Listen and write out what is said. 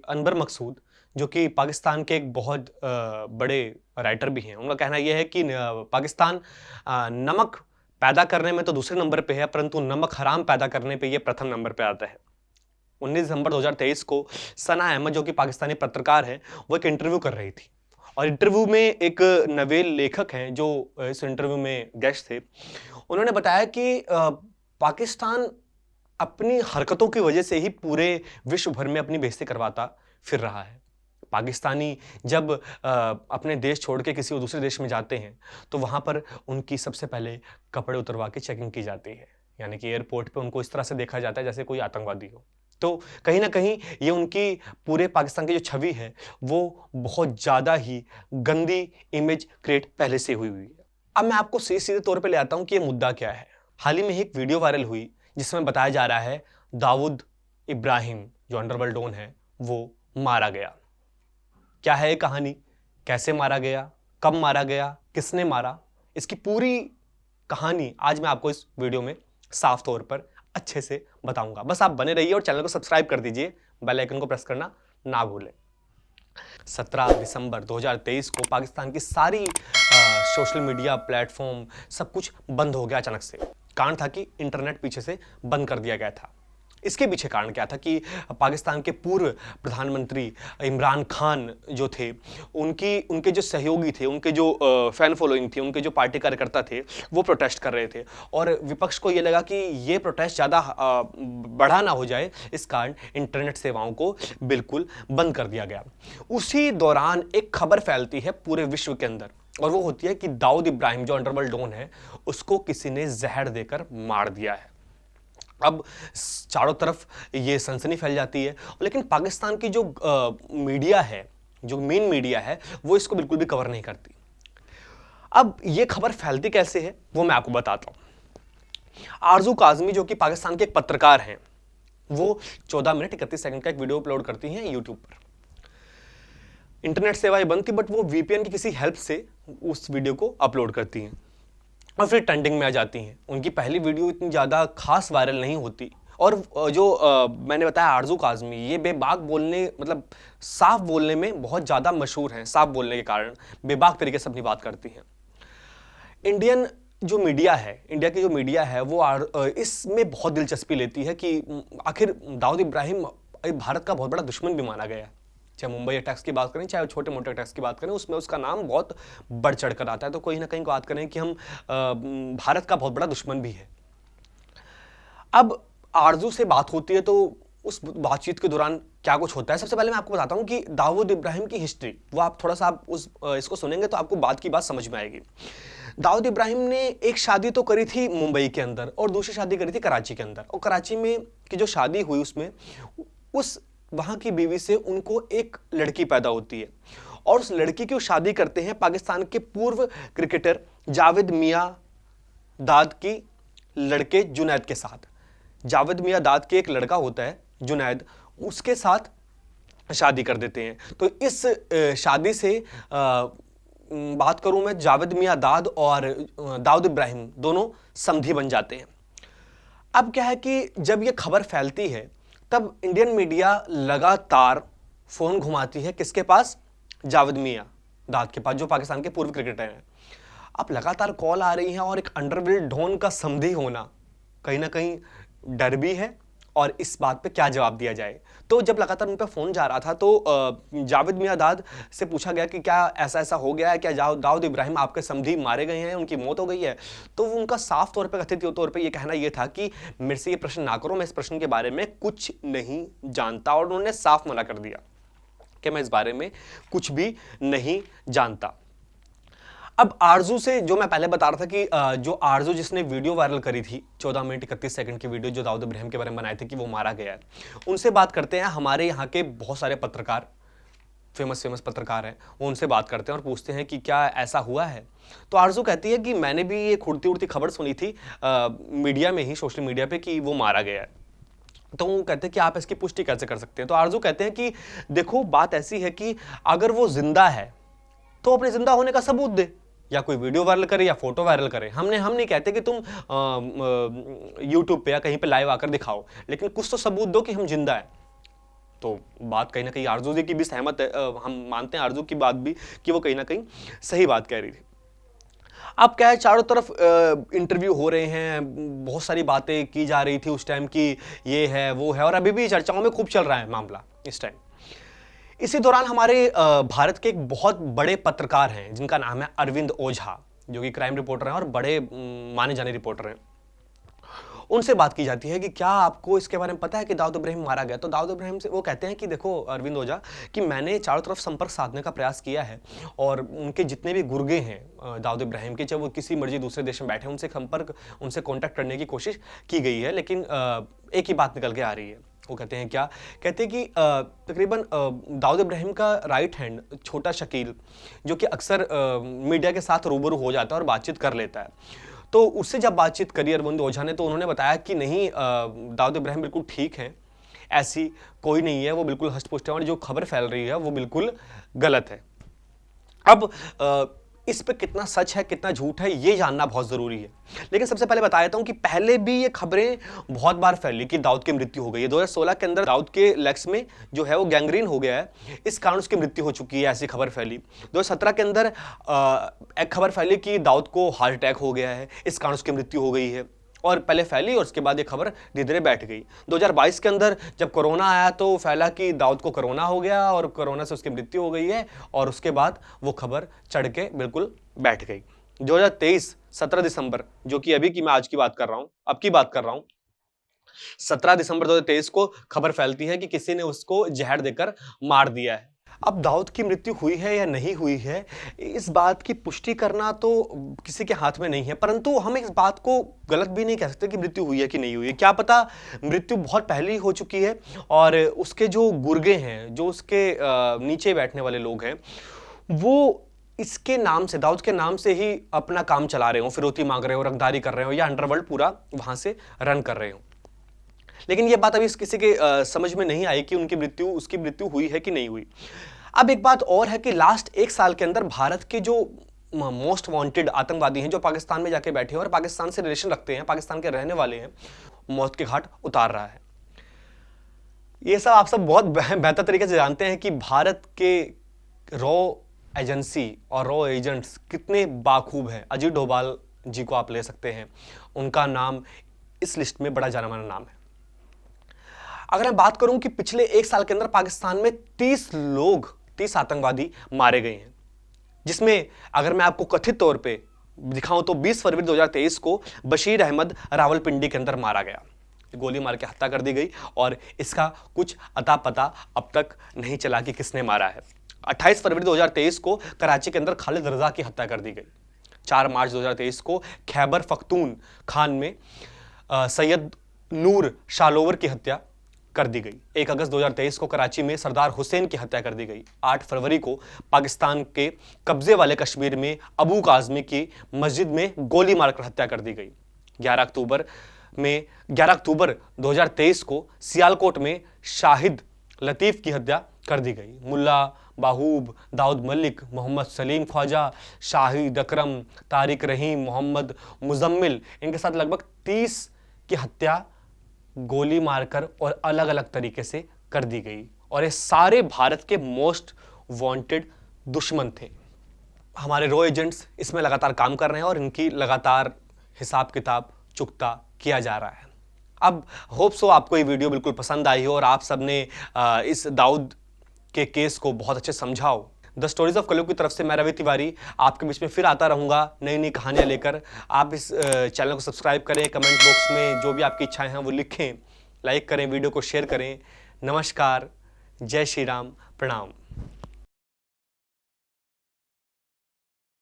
अनवर मकसूद जो कि पाकिस्तान के एक बहुत बड़े राइटर भी हैं, उनका कहना यह है कि पाकिस्तान नमक पैदा करने में तो दूसरे नंबर पे है, परंतु नमक हराम पैदा करने पे ये प्रथम नंबर पे आता है। 19 दिसंबर 2023 को सना अहमद जो कि पाकिस्तानी पत्रकार है, वो एक इंटरव्यू कर रही थी और इंटरव्यू में एक नवेल लेखक हैं जो इस इंटरव्यू में गेस्ट थे। उन्होंने बताया कि पाकिस्तान अपनी हरकतों की वजह से ही पूरे विश्व भर में अपनी बेइज्जती करवाता फिर रहा है। पाकिस्तानी जब अपने देश छोड़ के किसी दूसरे देश में जाते हैं तो वहां पर उनकी सबसे पहले कपड़े उतरवा के चेकिंग की जाती है, यानी कि एयरपोर्ट पे उनको इस तरह से देखा जाता है जैसे कोई आतंकवादी हो। तो कहीं ना कहीं ये उनकी पूरे पाकिस्तान की जो छवि है वो बहुत ज़्यादा ही गंदी इमेज क्रिएट पहले से हुई है। अब मैं आपको सीधे तौर पे ले आता हूँ कि ये मुद्दा क्या है। हाल ही में एक वीडियो वायरल हुई जिसमें बताया जा रहा है दाऊद इब्राहिम जो अंडरवर्ल्ड डॉन है वो मारा गया। क्या है ये कहानी, कैसे मारा गया, कब मारा गया, किसने मारा, इसकी पूरी कहानी आज मैं आपको इस वीडियो में साफ तौर पर अच्छे से बताऊंगा। बस आप बने रहिए और चैनल को सब्सक्राइब कर दीजिए, बेल आइकन को प्रेस करना ना भूलें। 17 दिसंबर 2023 को पाकिस्तान की सारी सोशल मीडिया प्लेटफॉर्म सब कुछ बंद हो गया अचानक से। कारण था कि इंटरनेट पीछे से बंद कर दिया गया था। इसके पीछे कारण क्या था कि पाकिस्तान के पूर्व प्रधानमंत्री इमरान खान जो थे, उनके जो सहयोगी थे, उनके जो फैन फॉलोइंग थी, उनके जो पार्टी कार्यकर्ता थे, वो प्रोटेस्ट कर रहे थे और विपक्ष को ये लगा कि ये प्रोटेस्ट ज़्यादा बढ़ा ना हो जाए, इस कारण इंटरनेट सेवाओं को बिल्कुल बंद कर दिया गया। उसी दौरान एक खबर फैलती है पूरे विश्व के अंदर और वो होती है कि दाऊद इब्राहिम जो अंडरवर्ल्ड डॉन है उसको किसी ने जहर देकर मार दिया है। अब चारों तरफ ये सनसनी फैल जाती है, लेकिन पाकिस्तान की जो मीडिया है, जो मेन मीडिया है, वो इसको बिल्कुल भी कवर नहीं करती। अब ये खबर फैलती कैसे है वो मैं आपको बताता हूं। आरजू काजमी जो कि पाकिस्तान के एक पत्रकार हैं, वो 14 मिनट 31 सेकंड का एक वीडियो अपलोड करती हैं यूट्यूब पर। इंटरनेट सेवाएं बंद थी, बट वो वीपीएन की किसी हेल्प से उस वीडियो को अपलोड करती हैं और फिर ट्रेंडिंग में आ जाती हैं। उनकी पहली वीडियो इतनी ज़्यादा खास वायरल नहीं होती और जो मैंने बताया आरजू काजमी, ये बेबाक बोलने, मतलब साफ बोलने में बहुत ज़्यादा मशहूर हैं। साफ बोलने के कारण बेबाक तरीके से अपनी बात करती हैं। इंडियन जो मीडिया है, इंडिया की जो मीडिया है वो इसमें बहुत दिलचस्पी लेती है कि आखिर दाऊद इब्राहिम भारत का बहुत बड़ा दुश्मन भी माना गया है। चाहे मुंबई अटैक्स की बात करें, चाहे छोटे मोटे अटैक्स की बात करें, उसमें उसका नाम बहुत बढ़ चढ़ कर आता है। तो कहीं ना कहीं बात करें कि हम भारत का बहुत बड़ा दुश्मन भी है। अब आरजू से बात होती है तो उस बातचीत के दौरान क्या कुछ होता है, सबसे पहले मैं आपको बताता हूं कि दाऊद इब्राहिम की हिस्ट्री, वो आप थोड़ा सा आप इसको सुनेंगे तो आपको बात की बात समझ में आएगी। दाऊद इब्राहिम ने एक शादी तो करी थी मुंबई के अंदर और दूसरी शादी करी थी कराची के अंदर, और कराची में की जो शादी हुई उसमें उस वहां की बीवी से उनको एक लड़की पैदा होती है और उस लड़की की वो शादी करते हैं पाकिस्तान के पूर्व क्रिकेटर जावेद मियां दाद की लड़के जुनैद के साथ। जावेद मियां दाद के एक लड़का होता है जुनैद, उसके साथ शादी कर देते हैं। तो इस शादी से बात करूं मैं, जावेद मियां दाद और दाऊद इब्राहिम दोनों समधी बन जाते हैं। अब क्या है कि जब ये खबर फैलती है तब इंडियन मीडिया लगातार फोन घुमाती है किसके पास, जावेद मियां दाद के पास, जो पाकिस्तान के पूर्व क्रिकेटर हैं। अब लगातार कॉल आ रही है और एक अंडरवर्ल्ड डॉन का समधी होना कहीं ना कहीं डर भी है और इस बात पे क्या जवाब दिया जाए। तो जब लगातार उन पर फोन जा रहा था तो जावेद मियां दाद से पूछा गया कि क्या ऐसा ऐसा हो गया है, क्या दाऊद इब्राहिम आपके समधी मारे गए हैं, उनकी मौत हो गई है। तो उनका साफ तौर पे, कथित तौर पे ये कहना ये था कि मेरे से ये प्रश्न ना करो, मैं इस प्रश्न के बारे में कुछ नहीं जानता, और उन्होंने साफ मना कर दिया कि मैं इस बारे में कुछ भी नहीं जानता। अब आरजू से जो मैं पहले बता रहा था कि जो आरजू जिसने वीडियो वायरल करी थी 14 मिनट 31 सेकंड की वीडियो जो दाऊद इब्राहिम के बारे में बनाए थे कि वो मारा गया है, उनसे बात करते हैं। हमारे यहाँ के बहुत सारे पत्रकार, फेमस पत्रकार हैं, वो उनसे बात करते हैं और पूछते हैं कि क्या ऐसा हुआ है। तो आरजू कहती है कि मैंने भी ये उड़ती उड़ती खबर सुनी थी मीडिया में ही, सोशल मीडिया पे, कि वो मारा गया है। तो वो कहते हैं कि आप इसकी पुष्टि कैसे कर सकते हैं। तो आरजू कहते हैं कि देखो बात ऐसी है कि अगर वो जिंदा है तो अपने जिंदा होने का सबूत दे, या कोई वीडियो वायरल करे या फोटो वायरल करे। हम नहीं कहते कि तुम यूट्यूब पे या कहीं पे लाइव आकर दिखाओ, लेकिन कुछ तो सबूत दो कि हम जिंदा है। तो बात कहीं ना कहीं आरजू जी की भी सहमत है, हम मानते हैं आरजू की बात भी कि वो कहीं ना कहीं सही बात कह रही थी। अब क्या है, चारों तरफ इंटरव्यू हो रहे हैं, बहुत सारी बातें की जा रही थी उस टाइम की ये है वो है, और अभी भी चर्चाओं में खूब चल रहा है मामला इस टाइम। इसी दौरान हमारे भारत के एक बहुत बड़े पत्रकार हैं जिनका नाम है अरविंद ओझा, जो कि क्राइम रिपोर्टर हैं और बड़े माने जाने रिपोर्टर हैं। उनसे बात की जाती है कि क्या आपको इसके बारे में पता है कि दाऊद इब्राहिम मारा गया। तो दाऊद इब्राहिम से वो कहते हैं कि देखो अरविंद ओझा, कि मैंने चारों तरफ संपर्क साधने का प्रयास किया है और उनके जितने भी गुर्गे हैं दाऊद इब्राहिम के, चाहे वो किसी मर्जी दूसरे देश में बैठे, उनसे कॉन्टैक्ट करने की कोशिश की गई है, लेकिन एक ही बात निकल के आ रही है। वो कहते हैं क्या, कहते हैं कि तकरीबन दाऊद इब्राहिम का राइट हैंड छोटा शकील, जो कि अक्सर मीडिया के साथ रूबरू हो जाता है और बातचीत कर लेता है, तो उससे जब बातचीत करी अरविंद ओझा ने, तो उन्होंने बताया कि नहीं, दाऊद इब्राहिम बिल्कुल ठीक हैं, ऐसी कोई नहीं है, वो बिल्कुल हष्ट-पुष्ट है और जो खबर फैल रही है वो बिल्कुल गलत है। अब इस पे कितना सच है कितना झूठ है ये जानना बहुत जरूरी है, लेकिन सबसे पहले बता देता हूं कि पहले भी ये खबरें बहुत बार फैली कि दाऊद की मृत्यु हो गई है। 2016 के अंदर दाऊद के लेग्स में जो है वो गैंग्रीन हो गया है, इस कारण उसकी मृत्यु हो चुकी है, ऐसी खबर फैली। 2017 के अंदर एक खबर फैली कि दाऊद को हार्ट अटैक हो गया है, इस कारण उसकी मृत्यु हो गई है, और पहले फैली और उसके बाद ये खबर धीरे धीरे बैठ गई। 2022 के अंदर जब कोरोना आया तो फैला कि दाऊद को कोरोना हो गया और कोरोना से उसकी मृत्यु हो गई है, और उसके बाद वो खबर चढ़ के बिल्कुल बैठ गई। 2023 17 दिसंबर, जो कि अभी की मैं आज की बात कर रहा हूं, अब की बात कर रहा हूं, 17 दिसंबर 2023 को खबर फैलती है कि किसी ने उसको जहर देकर मार दिया है। अब दाऊद की मृत्यु हुई है या नहीं हुई है, इस बात की पुष्टि करना तो किसी के हाथ में नहीं है, परंतु हम इस बात को गलत भी नहीं कह सकते कि मृत्यु हुई है कि नहीं हुई है। क्या पता मृत्यु बहुत पहले ही हो चुकी है और उसके जो गुर्गे हैं, जो उसके नीचे बैठने वाले लोग हैं, वो इसके नाम से, दाऊद के नाम से ही अपना काम चला रहे हो, फिरौती मांग रहे हो, रंगदारी कर रहे हो, या अंडरवर्ल्ड पूरा वहां से रन कर रहे हो। लेकिन यह बात अभी किसी के समझ में नहीं आई कि उसकी मृत्यु हुई है कि नहीं हुई। अब एक बात और है कि लास्ट एक साल के अंदर भारत के जो मोस्ट वांटेड आतंकवादी हैं, जो पाकिस्तान में जाके बैठे हैं और पाकिस्तान से रिलेशन रखते हैं, पाकिस्तान के रहने वाले हैं, मौत के घाट उतार रहा है। ये सब आप सब बहुत बेहतर तरीके से जानते हैं कि भारत के रॉ एजेंसी और रॉ एजेंट्स कितने बाखूब हैं। अजीत डोभाल जी को आप ले सकते हैं, उनका नाम इस लिस्ट में बड़ा जाना माना नाम है। अगर मैं बात करूं कि पिछले एक साल के अंदर पाकिस्तान में 30 आतंकवादी मारे गए हैं, जिसमें अगर मैं आपको कथित तौर पे दिखाऊं तो 20 फरवरी 2023 को बशीर अहमद रावलपिंडी के अंदर मारा गया, गोली मार के हत्या कर दी गई और इसका कुछ अता पता अब तक नहीं चला कि किसने मारा है। 28 फरवरी 2023 को कराची के अंदर खालिद रजा की हत्या कर दी गई। 4 मार्च 2023 को खैबर पख्तून खान में सैयद नूर शालोवर की हत्या कर दी गई। 1 अगस्त 2023 को कराची में सरदार हुसैन की हत्या कर दी गई। 8 फरवरी को पाकिस्तान के कब्जे वाले कश्मीर में अबू काज़मी की मस्जिद में गोली मारकर हत्या कर दी गई। 11 अक्टूबर 2023 को सियालकोट में शाहिद लतीफ़ की हत्या कर दी गई। मुल्ला बाहूब, दाऊद मलिक, मोहम्मद सलीम ख्वाजा, शाहिद अकरम, तारिक रहीम, मोहम्मद मुजम्मिल, इनके साथ लगभग 30 की हत्या गोली मारकर और अलग अलग तरीके से कर दी गई, और ये सारे भारत के मोस्ट वांटेड दुश्मन थे। हमारे रॉ एजेंट्स इसमें लगातार काम कर रहे हैं और इनकी लगातार हिसाब किताब चुकता किया जा रहा है। अब होप सो आपको ये वीडियो बिल्कुल पसंद आई हो और आप सबने इस दाऊद के केस को बहुत अच्छे समझा हो। द स्टोरीज ऑफ कलयुग की तरफ से मैं रवि तिवारी आपके बीच में फिर आता रहूंगा नई नई कहानियां लेकर। आप इस चैनल को सब्सक्राइब करें, कमेंट बॉक्स में जो भी आपकी इच्छाएं हैं वो लिखें, लाइक करें, वीडियो को शेयर करें। नमस्कार, जय श्री राम, प्रणाम।